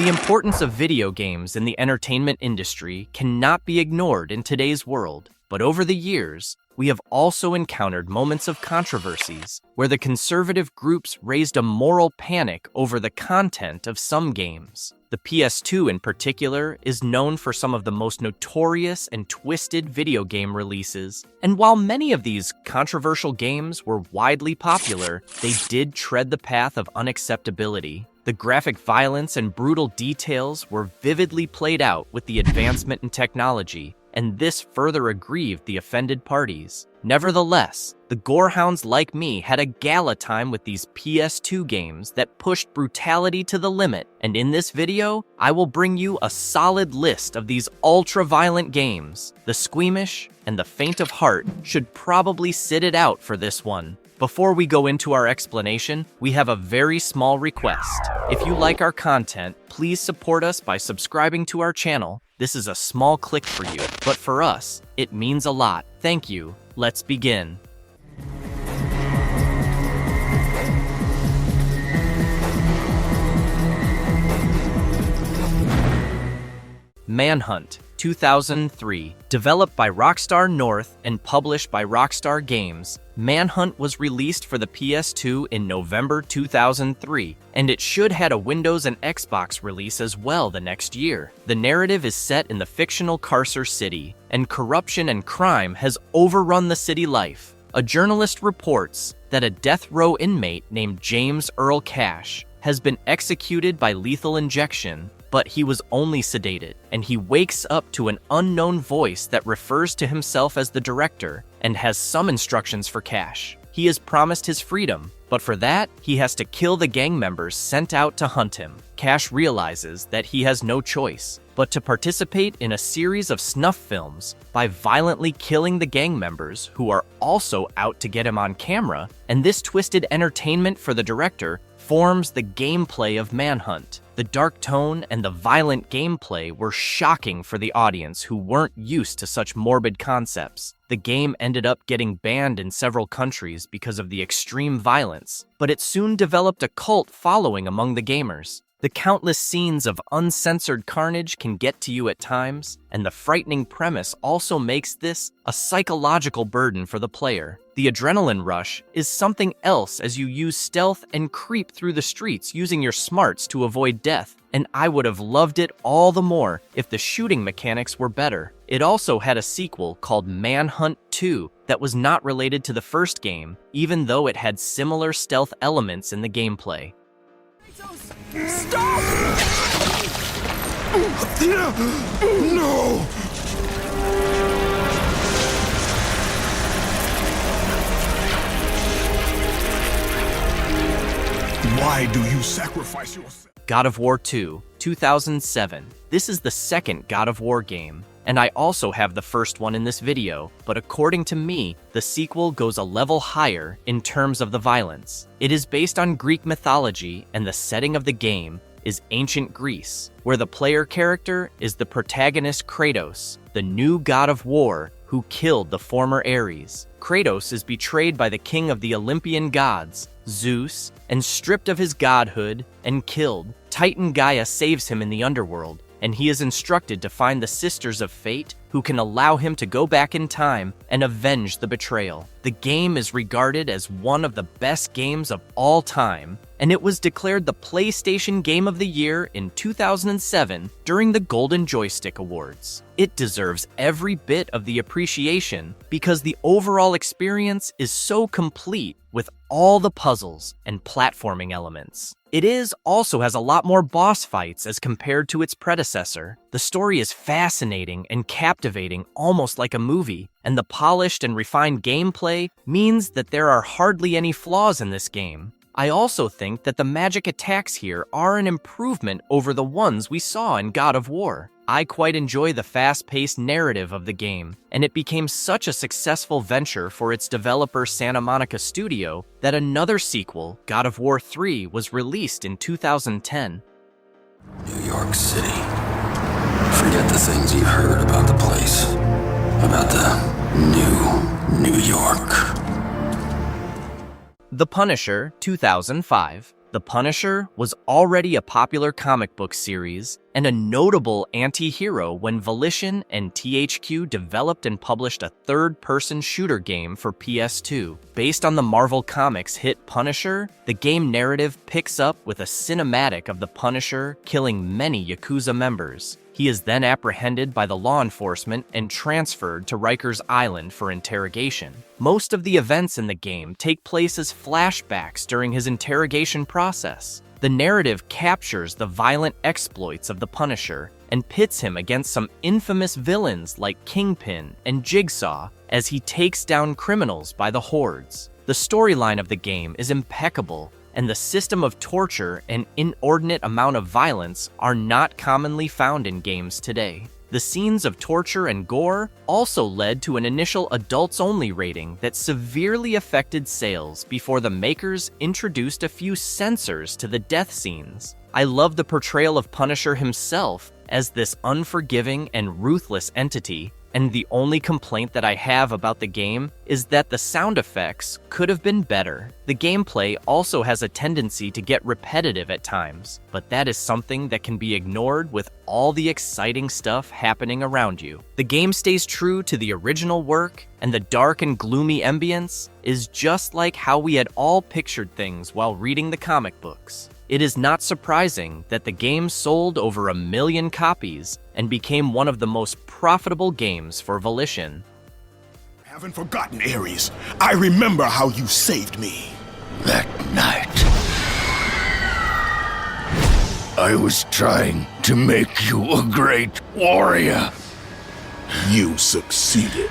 The importance of video games in the entertainment industry cannot be ignored in today's world, but over the years, we have also encountered moments of controversies where the conservative groups raised a moral panic over the content of some games. The PS2 in particular is known for some of the most notorious and twisted video game releases, and while many of these controversial games were widely popular, they did tread the path of unacceptability. The graphic violence and brutal details were vividly played out with the advancement in technology, and this further aggrieved the offended parties. Nevertheless, the gore hounds like me had a gala time with these PS2 games that pushed brutality to the limit, and in this video, I will bring you a solid list of these ultra-violent games. The squeamish and the faint of heart should probably sit it out for this one. Before we go into our explanation, we have a very small request. If you like our content, please support us by subscribing to our channel. This is a small click for you, but for us, it means a lot. Thank you. Let's begin. Manhunt, 2003. Developed by Rockstar North and published by Rockstar Games, Manhunt was released for the PS2 in November 2003, and it should had a Windows and Xbox release as well the next year. The narrative is set in the fictional Carcer City, and corruption and crime has overrun the city life. A journalist reports that a death row inmate named James Earl Cash has been executed by lethal injection, but he was only sedated, and he wakes up to an unknown voice that refers to himself as the director and has some instructions for Cash. He is promised his freedom, but for that, he has to kill the gang members sent out to hunt him. Cash realizes that he has no choice but to participate in a series of snuff films by violently killing the gang members who are also out to get him on camera, and this twisted entertainment for the director forms the gameplay of Manhunt. The dark tone and the violent gameplay were shocking for the audience who weren't used to such morbid concepts. The game ended up getting banned in several countries because of the extreme violence, but it soon developed a cult following among the gamers. The countless scenes of uncensored carnage can get to you at times, and the frightening premise also makes this a psychological burden for the player. The adrenaline rush is something else as you use stealth and creep through the streets using your smarts to avoid death, and I would have loved it all the more if the shooting mechanics were better. It also had a sequel called Manhunt 2 that was not related to the first game, even though it had similar stealth elements in the gameplay. Stop! No! Why do you sacrifice yourself? God of War 2, 2007. This is the second God of War game, and I also have the first one in this video, but according to me, the sequel goes a level higher in terms of the violence. It is based on Greek mythology, and the setting of the game is ancient Greece, where the player character is the protagonist Kratos, the new god of war who killed the former Ares. Kratos is betrayed by the king of the Olympian gods, Zeus, and stripped of his godhood and killed. Titan Gaia saves him in the underworld, and he is instructed to find the Sisters of Fate who can allow him to go back in time and avenge the betrayal. The game is regarded as one of the best games of all time, and it was declared the PlayStation Game of the Year in 2007 during the Golden Joystick Awards. It deserves every bit of the appreciation because the overall experience is so complete with all the puzzles and platforming elements. It also has a lot more boss fights as compared to its predecessor. The story is fascinating and captivating, almost like a movie, and the polished and refined gameplay means that there are hardly any flaws in this game. I also think that the magic attacks here are an improvement over the ones we saw in God of War. I quite enjoy the fast-paced narrative of the game, and it became such a successful venture for its developer Santa Monica Studio that another sequel, God of War 3, was released in 2010. New York City. Forget the things you've heard about the place. About the new New York. The Punisher, 2005. The Punisher was already a popular comic book series and a notable anti-hero when Volition and THQ developed and published a third-person shooter game for PS2. Based on the Marvel Comics hit Punisher, the game narrative picks up with a cinematic of the Punisher killing many Yakuza members. He is then apprehended by the law enforcement and transferred to Rikers Island for interrogation. Most of the events in the game take place as flashbacks during his interrogation process. The narrative captures the violent exploits of the Punisher and pits him against some infamous villains like Kingpin and Jigsaw as he takes down criminals by the hordes. The storyline of the game is impeccable, and the system of torture and inordinate amount of violence are not commonly found in games today. The scenes of torture and gore also led to an initial adults-only rating that severely affected sales before the makers introduced a few censors to the death scenes. I love the portrayal of Punisher himself as this unforgiving and ruthless entity, and the only complaint that I have about the game is that the sound effects could have been better. The gameplay also has a tendency to get repetitive at times, but that is something that can be ignored with all the exciting stuff happening around you. The game stays true to the original work, and the dark and gloomy ambience is just like how we had all pictured things while reading the comic books. It is not surprising that the game sold over 1 million copies and became one of the most profitable games for Volition. I haven't forgotten, Ares. I remember how you saved me. That night, I was trying to make you a great warrior. You succeeded.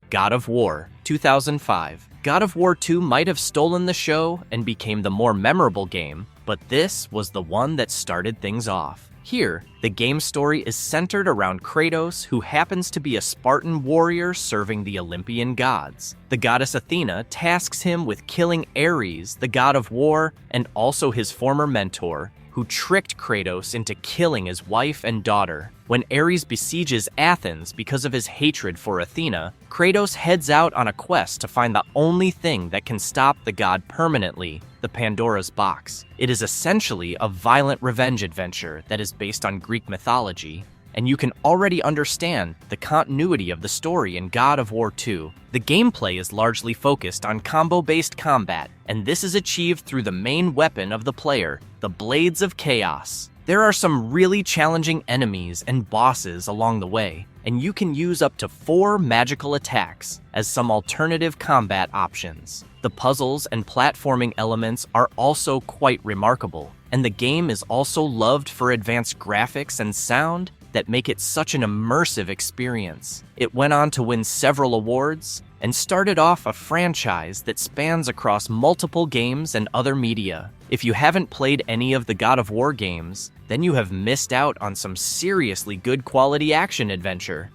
God of War, 2005. God of War 2 might have stolen the show and became the more memorable game, but this was the one that started things off. Here, the game's story is centered around Kratos, who happens to be a Spartan warrior serving the Olympian gods. The goddess Athena tasks him with killing Ares, the god of war, and also his former mentor, who tricked Kratos into killing his wife and daughter. When Ares besieges Athens because of his hatred for Athena, Kratos heads out on a quest to find the only thing that can stop the god permanently, the Pandora's box. It is essentially a violent revenge adventure that is based on Greek mythology, and you can already understand the continuity of the story in God of War 2. The gameplay is largely focused on combo-based combat, and this is achieved through the main weapon of the player, the Blades of Chaos. There are some really challenging enemies and bosses along the way, and you can use up to 4 magical attacks as some alternative combat options. The puzzles and platforming elements are also quite remarkable, and the game is also loved for advanced graphics and sound that make it such an immersive experience. It went on to win several awards and started off a franchise that spans across multiple games and other media. If you haven't played any of the God of War games, then you have missed out on some seriously good quality action adventure.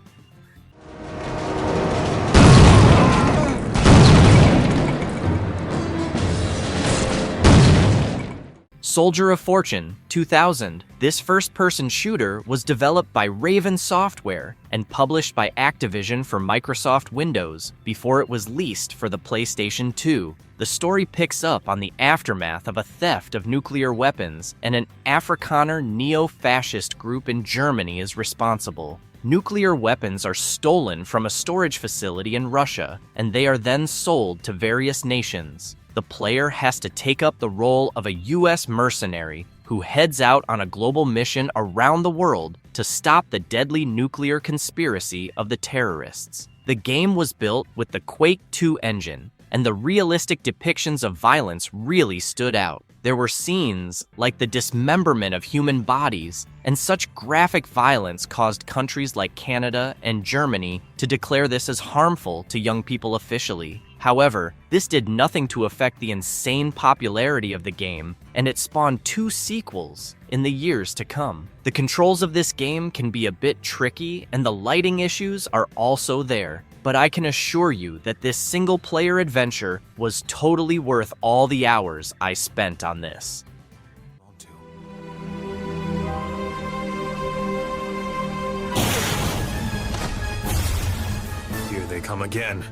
Soldier of Fortune, 2000. This first-person shooter was developed by Raven Software and published by Activision for Microsoft Windows before it was leased for the PlayStation 2. The story picks up on the aftermath of a theft of nuclear weapons, and an Afrikaner neo-fascist group in Germany is responsible. Nuclear weapons are stolen from a storage facility in Russia, and they are then sold to various nations. The player has to take up the role of a US mercenary who heads out on a global mission around the world to stop the deadly nuclear conspiracy of the terrorists. The game was built with the Quake 2 engine, and the realistic depictions of violence really stood out. There were scenes like the dismemberment of human bodies, and such graphic violence caused countries like Canada and Germany to declare this as harmful to young people officially. However, this did nothing to affect the insane popularity of the game, and it spawned 2 sequels in the years to come. The controls of this game can be a bit tricky, and the lighting issues are also there, but I can assure you that this single-player adventure was totally worth all the hours I spent on this. Here they come again.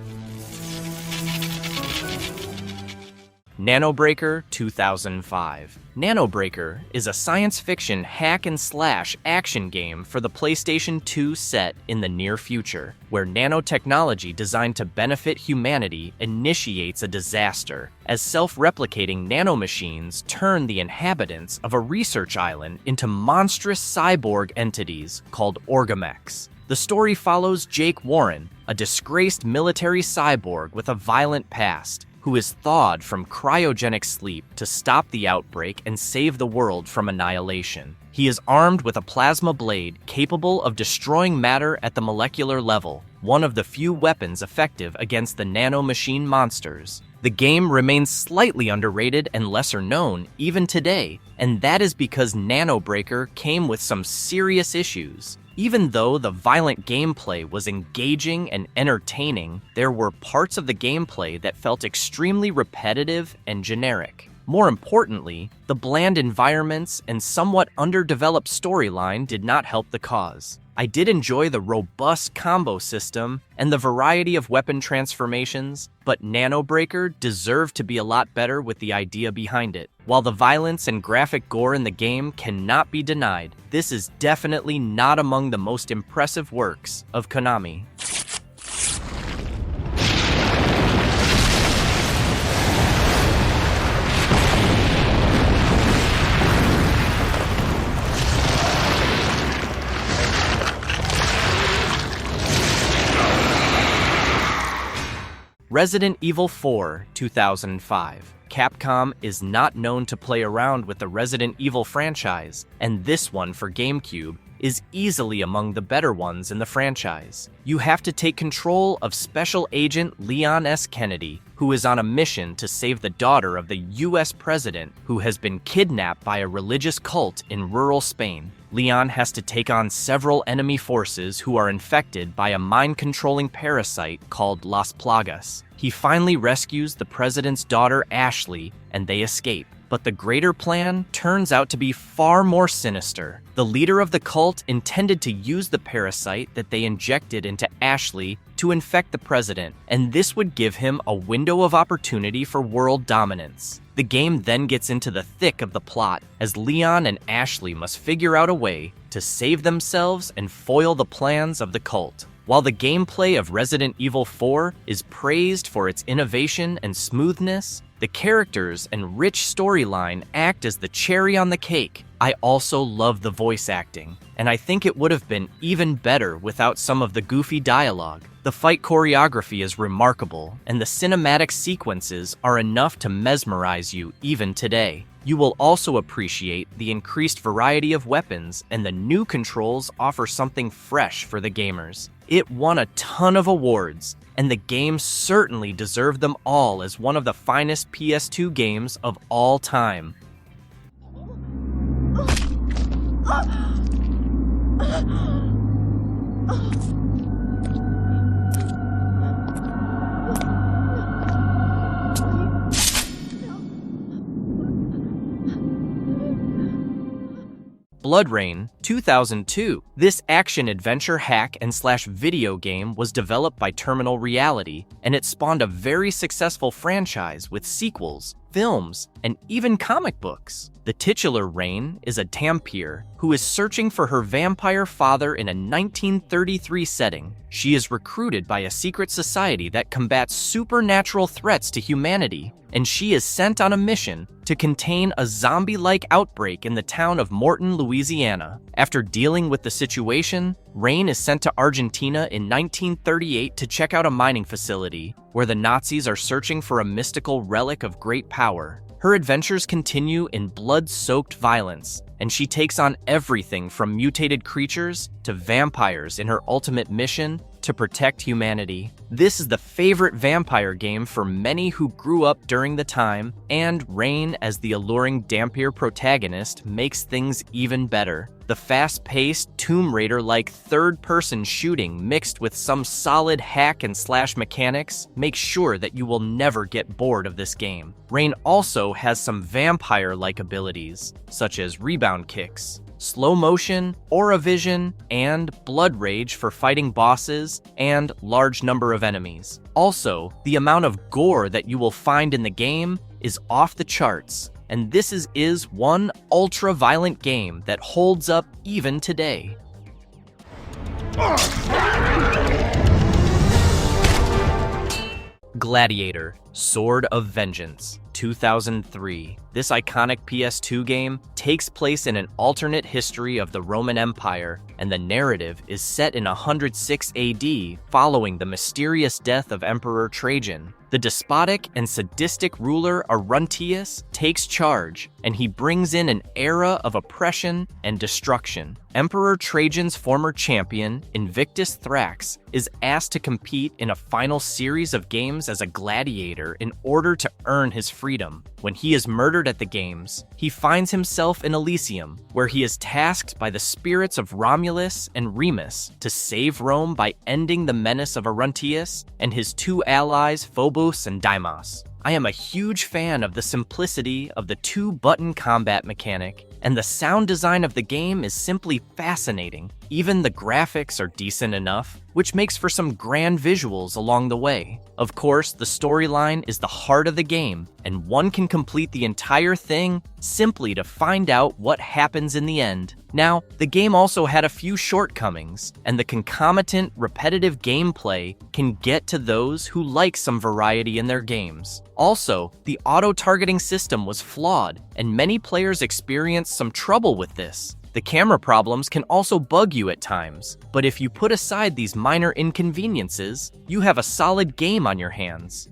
Nanoreaker 2005. Nanoreaker is a science fiction hack-and-slash action game for the PlayStation 2 set in the near future, where nanotechnology designed to benefit humanity initiates a disaster, as self-replicating nanomachines turn the inhabitants of a research island into monstrous cyborg entities called orgamechs. The story follows Jake Warren, a disgraced military cyborg with a violent past, who is thawed from cryogenic sleep to stop the outbreak and save the world from annihilation. He is armed with a plasma blade capable of destroying matter at the molecular level, one of the few weapons effective against the nanomachine monsters. The game remains slightly underrated and lesser known even today, and that is because Nanoreaker came with some serious issues. Even though the violent gameplay was engaging and entertaining, there were parts of the gameplay that felt extremely repetitive and generic. More importantly, the bland environments and somewhat underdeveloped storyline did not help the cause. I did enjoy the robust combo system and the variety of weapon transformations, but Nanoreaker deserved to be a lot better with the idea behind it. While the violence and graphic gore in the game cannot be denied, this is definitely not among the most impressive works of Konami. Resident Evil 4 2005. Capcom is not known to play around with the Resident Evil franchise, and this one for GameCube is easily among the better ones in the franchise. You have to take control of Special Agent Leon S. Kennedy, who is on a mission to save the daughter of the US president who has been kidnapped by a religious cult in rural Spain. Leon has to take on several enemy forces who are infected by a mind-controlling parasite called Las Plagas. He finally rescues the president's daughter Ashley, and they escape. But the greater plan turns out to be far more sinister. The leader of the cult intended to use the parasite that they injected into Ashley to infect the president, and this would give him a window of opportunity for world dominance. The game then gets into the thick of the plot, as Leon and Ashley must figure out a way to save themselves and foil the plans of the cult. While the gameplay of Resident Evil 4 is praised for its innovation and smoothness, the characters and rich storyline act as the cherry on the cake. I also love the voice acting, and I think it would have been even better without some of the goofy dialogue. The fight choreography is remarkable, and the cinematic sequences are enough to mesmerize you even today. You will also appreciate the increased variety of weapons, and the new controls offer something fresh for the gamers. It won a ton of awards, and the game certainly deserved them all as one of the finest PS2 games of all time. Blood Rain 2002. This action-adventure hack-and-slash video game was developed by Terminal Reality, and it spawned a very successful franchise with sequels, films, and even comic books. The titular Rain is a Tampere who is searching for her vampire father in a 1933 setting. She is recruited by a secret society that combats supernatural threats to humanity, and she is sent on a mission to contain a zombie-like outbreak in the town of Morton, Louisiana. After dealing with the situation, Rain is sent to Argentina in 1938 to check out a mining facility where the Nazis are searching for a mystical relic of great power. Her adventures continue in blood-soaked violence, and she takes on everything from mutated creatures to vampires in her ultimate mission to protect humanity. This is the favorite vampire game for many who grew up during the time, and Rain as the alluring Dampier protagonist makes things even better. The fast-paced, Tomb Raider-like third-person shooting mixed with some solid hack-and-slash mechanics makes sure that you will never get bored of this game. Rain also has some vampire-like abilities, such as rebound kicks, slow motion, aura vision, and blood rage for fighting bosses and large number of enemies. Also, the amount of gore that you will find in the game is off the charts, and this is one ultra-violent game that holds up even today. Gladiator Sword of Vengeance, 2003. This iconic PS2 game takes place in an alternate history of the Roman Empire, and the narrative is set in 106 AD following the mysterious death of Emperor Trajan. The despotic and sadistic ruler Aruntius takes charge, and he brings in an era of oppression and destruction. Emperor Trajan's former champion, Invictus Thrax, is asked to compete in a final series of games as a gladiator in order to earn his freedom. When he is murdered at the games, he finds himself in Elysium, where he is tasked by the spirits of Romulus and Remus to save Rome by ending the menace of Aruntius and his two allies Phobos and Deimos. I am a huge fan of the simplicity of the two-button combat mechanic, and the sound design of the game is simply fascinating. Even the graphics are decent enough, which makes for some grand visuals along the way. Of course, the storyline is the heart of the game, and one can complete the entire thing simply to find out what happens in the end. Now, the game also had a few shortcomings, and the concomitant, repetitive gameplay can get to those who like some variety in their games. Also, the auto-targeting system was flawed, and many players experienced some trouble with this. The camera problems can also bug you at times, but if you put aside these minor inconveniences, you have a solid game on your hands.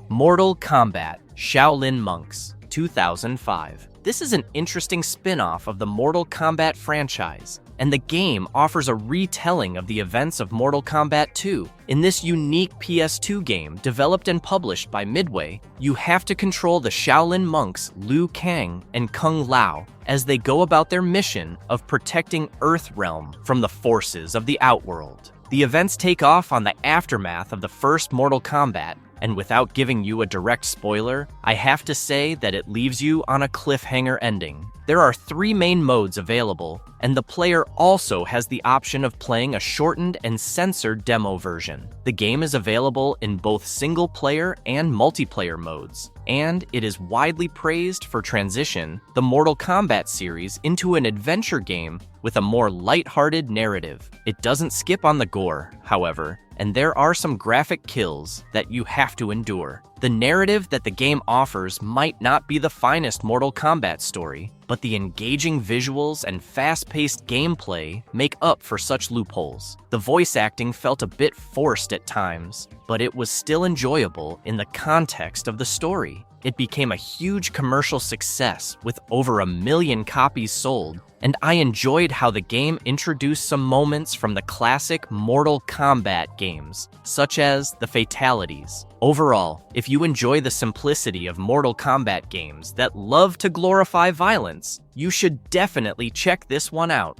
Mortal Kombat Shaolin Monks, 2005. This is an interesting spin-off of the Mortal Kombat franchise, and the game offers a retelling of the events of Mortal Kombat 2. In this unique PS2 game, developed and published by Midway, you have to control the Shaolin monks Liu Kang and Kung Lao as they go about their mission of protecting Earthrealm from the forces of the Outworld. The events take off on the aftermath of the first Mortal Kombat, and without giving you a direct spoiler, I have to say that it leaves you on a cliffhanger ending. There are 3 main modes available, and the player also has the option of playing a shortened and censored demo version. The game is available in both single-player and multiplayer modes, and it is widely praised for transition the Mortal Kombat series into an adventure game with a more lighthearted narrative. It doesn't skip on the gore, however, and there are some graphic kills that you have to endure. The narrative that the game offers might not be the finest Mortal Kombat story, but the engaging visuals and fast-paced gameplay make up for such loopholes. The voice acting felt a bit forced at times, but it was still enjoyable in the context of the story. It became a huge commercial success with over 1 million copies sold, and I enjoyed how the game introduced some moments from the classic Mortal Kombat games, such as the fatalities. Overall, if you enjoy the simplicity of Mortal Kombat games that love to glorify violence, you should definitely check this one out.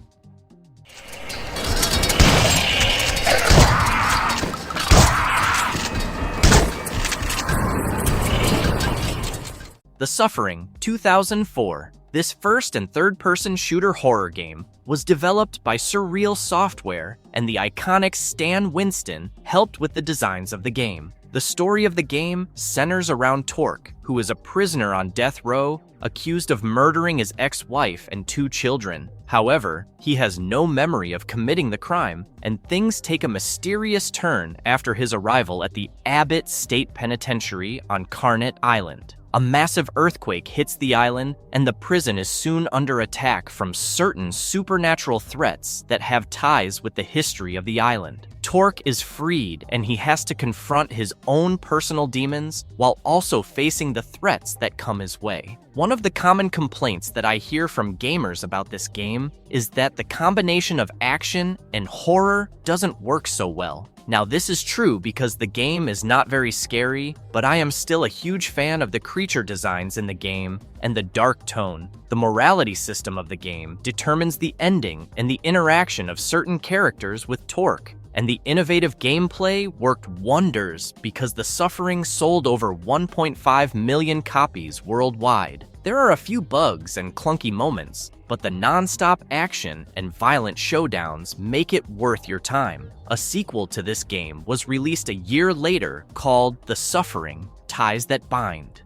The Suffering, 2004. This first and third-person shooter horror game was developed by Surreal Software, and the iconic Stan Winston helped with the designs of the game. The story of the game centers around Torque, who is a prisoner on death row, accused of murdering his ex-wife and 2 children. However, he has no memory of committing the crime, and things take a mysterious turn after his arrival at the Abbott State Penitentiary on Carnot Island. A massive earthquake hits the island, and the prison is soon under attack from certain supernatural threats that have ties with the history of the island. Torque is freed, and he has to confront his own personal demons while also facing the threats that come his way. One of the common complaints that I hear from gamers about this game is that the combination of action and horror doesn't work so well. Now, this is true because the game is not very scary, but I am still a huge fan of the creature designs in the game and the dark tone. The morality system of the game determines the ending and the interaction of certain characters with Torque. And the innovative gameplay worked wonders because The Suffering sold over 1.5 million copies worldwide. There are a few bugs and clunky moments, but the non-stop action and violent showdowns make it worth your time. A sequel to this game was released a year later called The Suffering: Ties That Bind.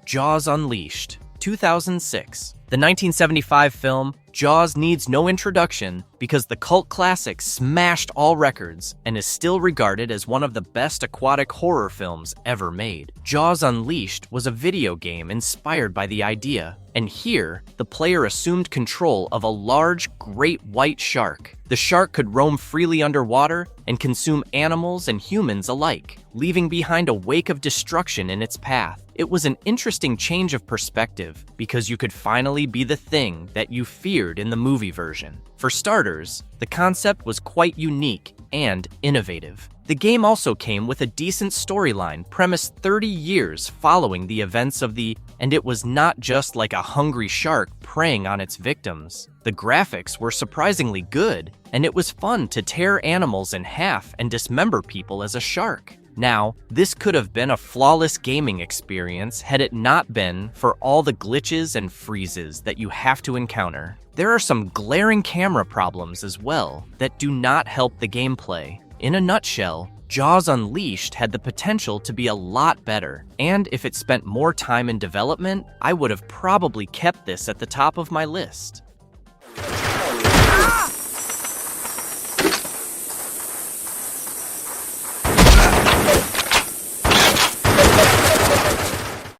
Jaws Unleashed, 2006. The 1975 film Jaws needs no introduction because the cult classic smashed all records and is still regarded as one of the best aquatic horror films ever made. Jaws Unleashed was a video game inspired by the idea, and here, the player assumed control of a large, great white shark. The shark could roam freely underwater and consume animals and humans alike, leaving behind a wake of destruction in its path. It was an interesting change of perspective because you could finally be the thing that you feared in the movie version. For starters, the concept was quite unique and innovative. The game also came with a decent storyline premised 30 years following the events of and it was not just like a hungry shark preying on its victims. The graphics were surprisingly good, and it was fun to tear animals in half and dismember people as a shark. Now, this could have been a flawless gaming experience had it not been for all the glitches and freezes that you have to encounter. There are some glaring camera problems as well that do not help the gameplay. In a nutshell, Jaws Unleashed had the potential to be a lot better, and if it spent more time in development, I would have probably kept this at the top of my list.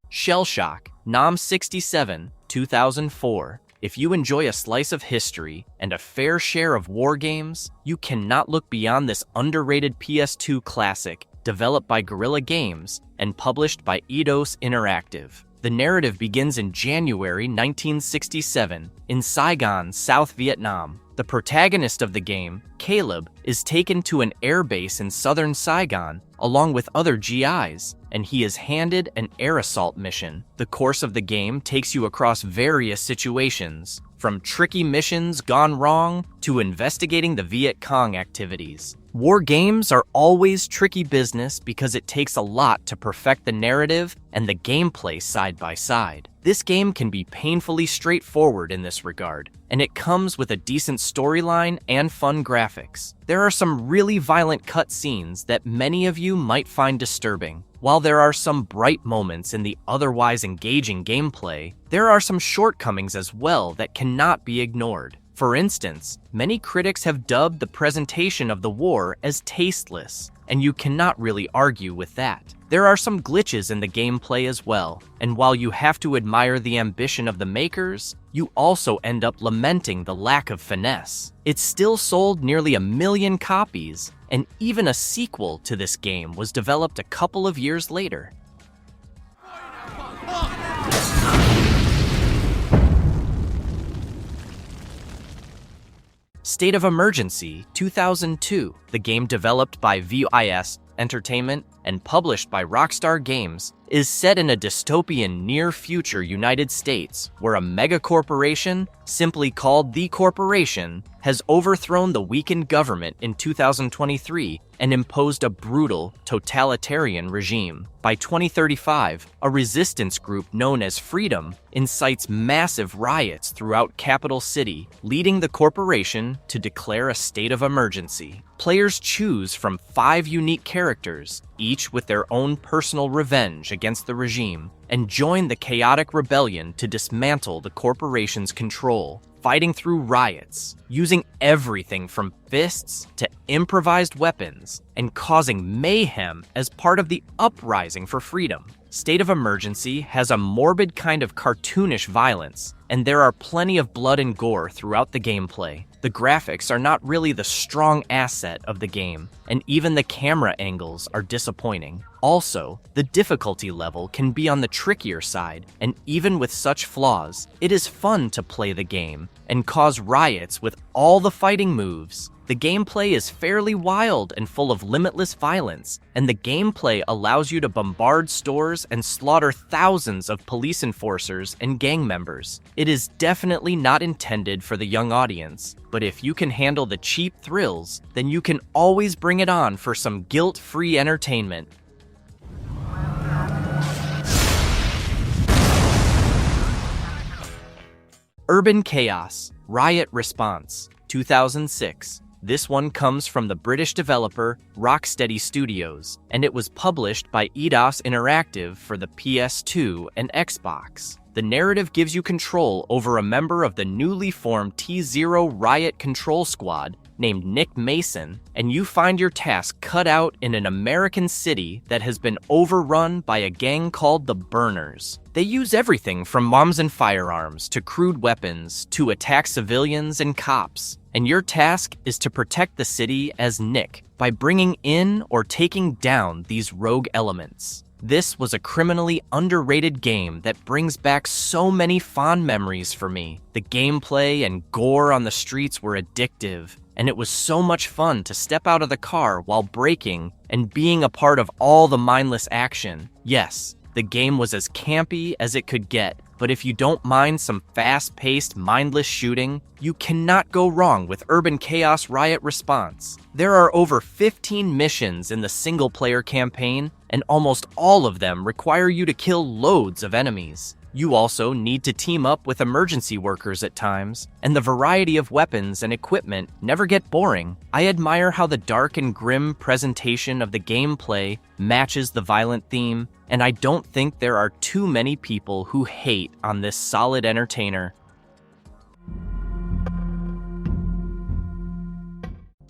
Shell Shock, Nom 67, 2004. If you enjoy a slice of history and a fair share of war games, you cannot look beyond this underrated PS2 classic developed by Guerrilla Games and published by Eidos Interactive. The narrative begins in January 1967 in Saigon, South Vietnam. The protagonist of the game, Caleb, is taken to an airbase in southern Saigon along with other GIs, and he is handed an air assault mission. The course of the game takes you across various situations, from tricky missions gone wrong to investigating the Viet Cong activities. War games are always tricky business because it takes a lot to perfect the narrative and the gameplay side by side. This game can be painfully straightforward in this regard, and it comes with a decent storyline and fun graphics. There are some really violent cutscenes that many of you might find disturbing. While there are some bright moments in the otherwise engaging gameplay, there are some shortcomings as well that cannot be ignored. For instance, many critics have dubbed the presentation of the war as tasteless, and you cannot really argue with that. There are some glitches in the gameplay as well, and while you have to admire the ambition of the makers, you also end up lamenting the lack of finesse. It still sold nearly 1 million copies, and even a sequel to this game was developed a couple of years later. State of Emergency 2002, the game developed by VIS Entertainment and published by Rockstar Games, is set in a dystopian near-future United States where a megacorporation, simply called the Corporation, has overthrown the weakened government in 2023 and imposed a brutal, totalitarian regime. By 2035, a resistance group known as Freedom incites massive riots throughout Capital City, leading the corporation to declare a state of emergency. Players choose from 5 unique characters, each with their own personal revenge against the regime, and join the chaotic rebellion to dismantle the corporation's control, fighting through riots, using everything from fists to improvised weapons, and causing mayhem as part of the uprising for freedom. State of Emergency has a morbid kind of cartoonish violence, and there are plenty of blood and gore throughout the gameplay. The graphics are not really the strong asset of the game, and even the camera angles are disappointing. Also, the difficulty level can be on the trickier side, and even with such flaws, it is fun to play the game and cause riots with all the fighting moves. The gameplay is fairly wild and full of limitless violence, and the gameplay allows you to bombard stores and slaughter thousands of police enforcers and gang members. It is definitely not intended for the young audience, but if you can handle the cheap thrills, then you can always bring it on for some guilt-free entertainment. Urban Chaos, Riot Response, 2006. This one comes from the British developer Rocksteady Studios, and it was published by Eidos Interactive for the PS2 and Xbox. The narrative gives you control over a member of the newly formed T0 Riot Control Squad named Nick Mason, and you find your task cut out in an American city that has been overrun by a gang called the Burners. They use everything from bombs and firearms to crude weapons to attack civilians and cops. And your task is to protect the city as Nick by bringing in or taking down these rogue elements. This was a criminally underrated game that brings back so many fond memories for me. The gameplay and gore on the streets were addictive, and it was so much fun to step out of the car while braking and being a part of all the mindless action. Yes, the game was as campy as it could get, but if you don't mind some fast-paced, mindless shooting, you cannot go wrong with Urban Chaos Riot Response. There are over 15 missions in the single-player campaign, and almost all of them require you to kill loads of enemies. You also need to team up with emergency workers at times, and the variety of weapons and equipment never get boring. I admire how the dark and grim presentation of the gameplay matches the violent theme, and I don't think there are too many people who hate on this solid entertainer.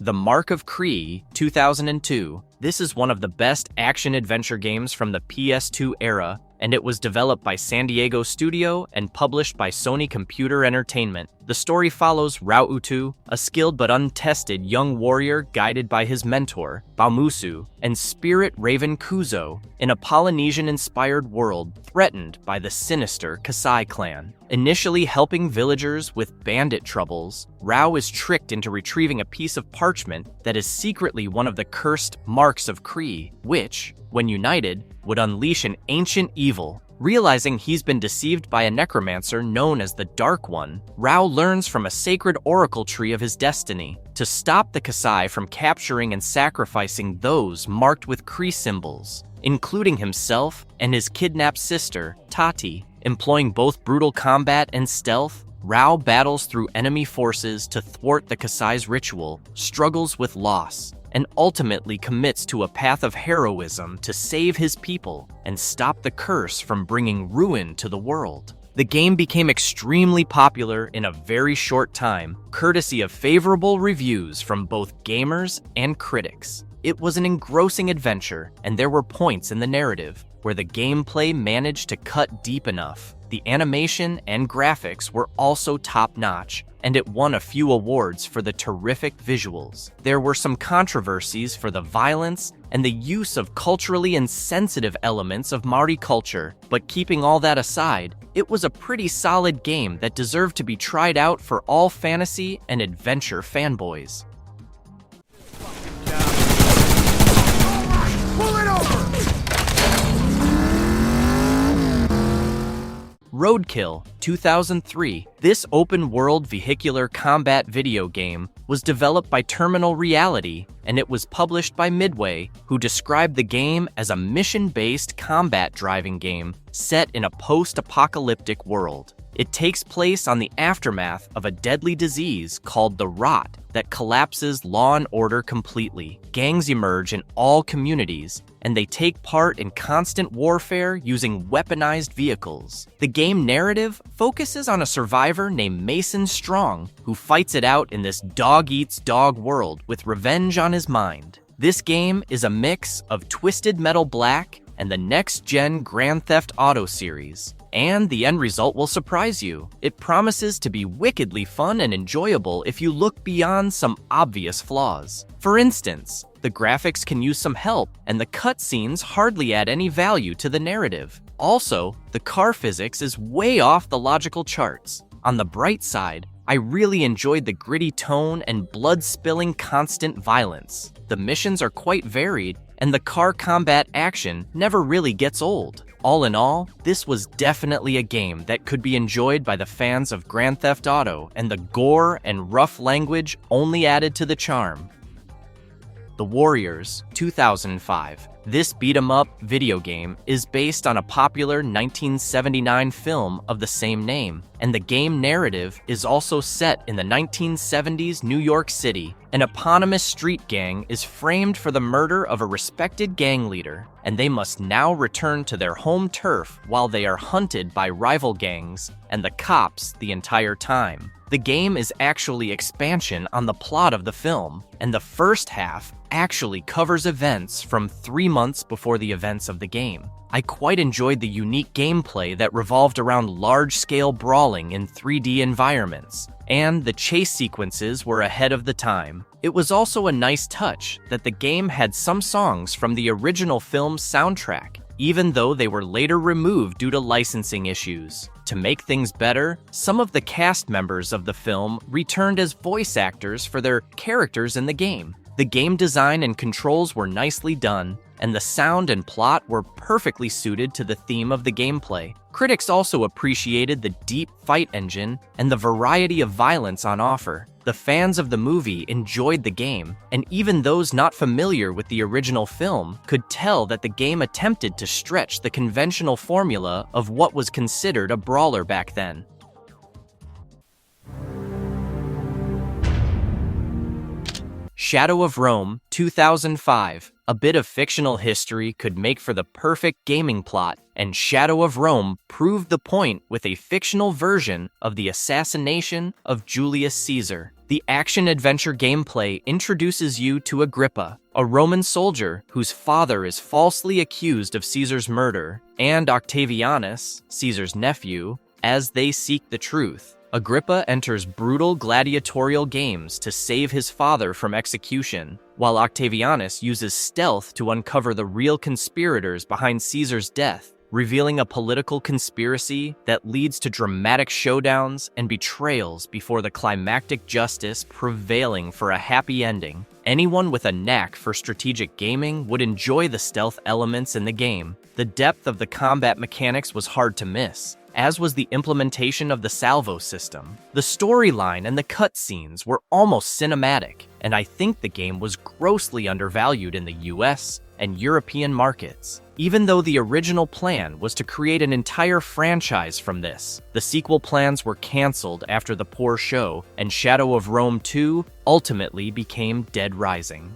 The Mark of Cre, 2002. This is one of the best action-adventure games from the PS2 era, and it was developed by San Diego Studio and published by Sony Computer Entertainment. The story follows Rautu, a skilled but untested young warrior guided by his mentor, Baumusu, and spirit raven Kuzo, in a Polynesian-inspired world threatened by the sinister Kasai clan. Initially helping villagers with bandit troubles, Rao is tricked into retrieving a piece of parchment that is secretly one of the cursed Marks of Cre, which, when united, would unleash an ancient evil. Realizing he's been deceived by a necromancer known as the Dark One, Rao learns from a sacred oracle tree of his destiny to stop the Kasai from capturing and sacrificing those marked with Cre symbols, including himself and his kidnapped sister, Tati. Employing both brutal combat and stealth, Rao battles through enemy forces to thwart the Kasai's ritual, struggles with loss, and ultimately commits to a path of heroism to save his people and stop the curse from bringing ruin to the world. The game became extremely popular in a very short time, courtesy of favorable reviews from both gamers and critics. It was an engrossing adventure, and there were points in the narrative where the gameplay managed to cut deep enough. The animation and graphics were also top-notch, and it won a few awards for the terrific visuals. There were some controversies for the violence and the use of culturally insensitive elements of Maori culture, but keeping all that aside, it was a pretty solid game that deserved to be tried out for all fantasy and adventure fanboys. Roadkill, 2003. This open-world vehicular combat video game was developed by Terminal Reality, and it was published by Midway, who described the game as a mission-based combat driving game set in a post-apocalyptic world. It takes place on the aftermath of a deadly disease called the Rot that collapses law and order completely. Gangs emerge in all communities, and they take part in constant warfare using weaponized vehicles. The game narrative focuses on a survivor named Mason Strong, who fights it out in this dog-eats-dog world with revenge on his mind. This game is a mix of Twisted Metal Black and the next-gen Grand Theft Auto series. And the end result will surprise you. It promises to be wickedly fun and enjoyable if you look beyond some obvious flaws. For instance, the graphics can use some help, and the cutscenes hardly add any value to the narrative. Also, the car physics is way off the logical charts. On the bright side, I really enjoyed the gritty tone and blood-spilling constant violence. The missions are quite varied, and the car combat action never really gets old. All in all, this was definitely a game that could be enjoyed by the fans of Grand Theft Auto, and the gore and rough language only added to the charm. The Warriors, 2005. This beat-em-up video game is based on a popular 1979 film of the same name, and the game narrative is also set in the 1970s New York City. An eponymous street gang is framed for the murder of a respected gang leader, and they must now return to their home turf while they are hunted by rival gangs and the cops the entire time. The game is actually expansion on the plot of the film, and the first half actually covers events from 3 months before the events of the game. I quite enjoyed the unique gameplay that revolved around large-scale brawling in 3D environments, and the chase sequences were ahead of the time. It was also a nice touch that the game had some songs from the original film's soundtrack, even though they were later removed due to licensing issues. To make things better, some of the cast members of the film returned as voice actors for their characters in the game. The game design and controls were nicely done, and the sound and plot were perfectly suited to the theme of the gameplay. Critics also appreciated the deep fight engine and the variety of violence on offer. The fans of the movie enjoyed the game, and even those not familiar with the original film could tell that the game attempted to stretch the conventional formula of what was considered a brawler back then. Shadow of Rome, 2005. A bit of fictional history could make for the perfect gaming plot, and Shadow of Rome proved the point with a fictional version of the assassination of Julius Caesar. The action-adventure gameplay introduces you to Agrippa, a Roman soldier whose father is falsely accused of Caesar's murder, and Octavianus, Caesar's nephew, as they seek the truth. Agrippa enters brutal gladiatorial games to save his father from execution, while Octavianus uses stealth to uncover the real conspirators behind Caesar's death, revealing a political conspiracy that leads to dramatic showdowns and betrayals before the climactic justice prevailing for a happy ending. Anyone with a knack for strategic gaming would enjoy the stealth elements in the game. The depth of the combat mechanics was hard to miss, as was the implementation of the salvo system. The storyline and the cutscenes were almost cinematic, and I think the game was grossly undervalued in the US and European markets. Even though the original plan was to create an entire franchise from this, the sequel plans were cancelled after the poor show, and Shadow of Rome 2 ultimately became Dead Rising.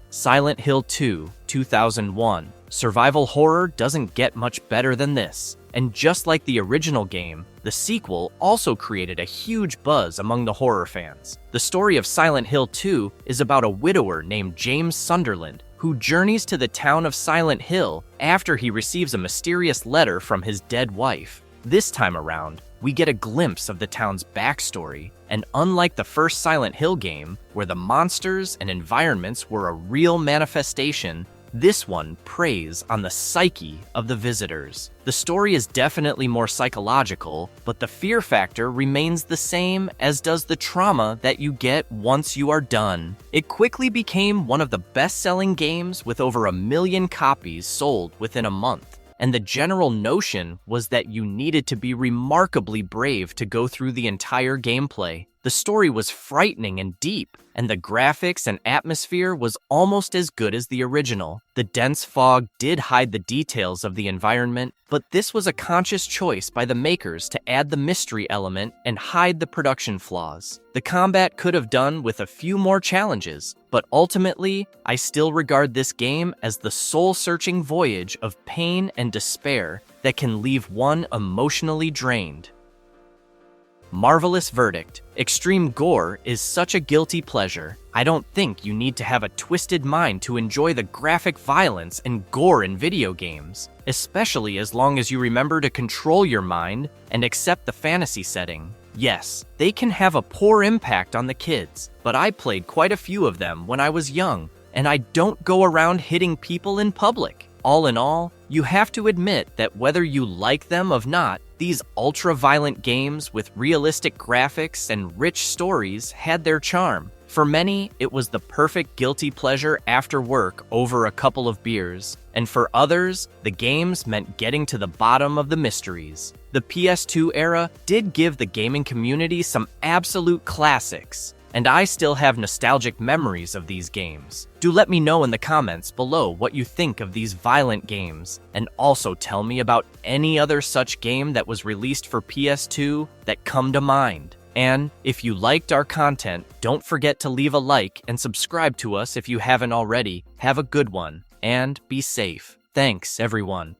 Silent Hill 2, 2001. Survival horror doesn't get much better than this, and just like the original game, the sequel also created a huge buzz among the horror fans. The story of Silent Hill 2 is about a widower named James Sunderland, who journeys to the town of Silent Hill after he receives a mysterious letter from his dead wife. This time around, we get a glimpse of the town's backstory, and unlike the first Silent Hill game, where the monsters and environments were a real manifestation, This one preys on the psyche of the visitors. The story is definitely more psychological, but the fear factor remains the same, as does the trauma that you get once you are done. It quickly became one of the best-selling games with over 1 million copies sold within a month. And the general notion was that you needed to be remarkably brave to go through the entire gameplay. The story was frightening and deep, and the graphics and atmosphere was almost as good as the original. The dense fog did hide the details of the environment, but this was a conscious choice by the makers to add the mystery element and hide the production flaws. The combat could have done with a few more challenges, but ultimately, I still regard this game as the soul-searching voyage of pain and despair that can leave one emotionally drained. Marvelous verdict. Extreme gore is such a guilty pleasure. I don't think you need to have a twisted mind to enjoy the graphic violence and gore in video games, especially as long as you remember to control your mind and accept the fantasy setting. Yes, they can have a poor impact on the kids, but I played quite a few of them when I was young, and I don't go around hitting people in public. All in all, you have to admit that whether you like them or not, these ultra-violent games with realistic graphics and rich stories had their charm. For many, it was the perfect guilty pleasure after work over a couple of beers. And for others, the games meant getting to the bottom of the mysteries. The PS2 era did give the gaming community some absolute classics, and I still have nostalgic memories of these games. Do let me know in the comments below what you think of these violent games, and also tell me about any other such game that was released for PS2 that come to mind. And if you liked our content, don't forget to leave a like and subscribe to us if you haven't already. Have a good one, and be safe. Thanks, everyone.